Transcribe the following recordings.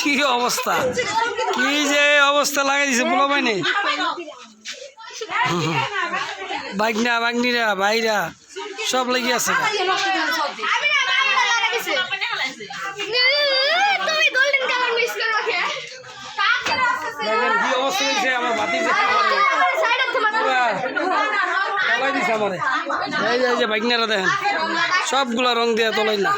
কি অবস্থা, কি যে অবস্থা লাগাই দিছে বলো বাইনে। বাগনা বাগনিরা ভাইরা সব লেগে আছে। কি অবস্থা হয়েছে আমার বাতি দিছে আমার। এই যে বাগনারা দেখেন সবগুলা রং দিয়ে তোলাই না।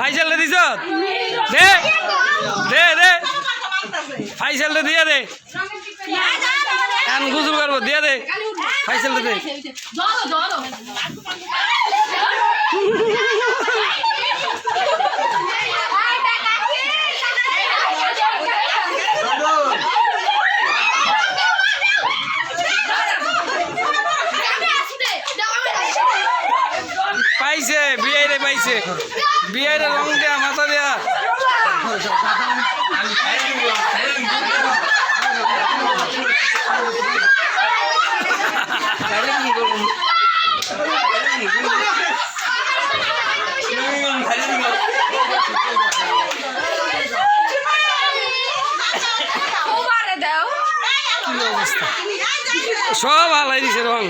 ফাইসাল দিছ দে দে দে ফাইসাল দিয়ে দে গুজল করবো দিয়ে দে ফাইসাল দে। পাইছে বিয়াইরে পাইছে, বিয়াইরে রং দেয়া মাথা দেয়া। কি অবস্থা, সব হালাই দিছে রং।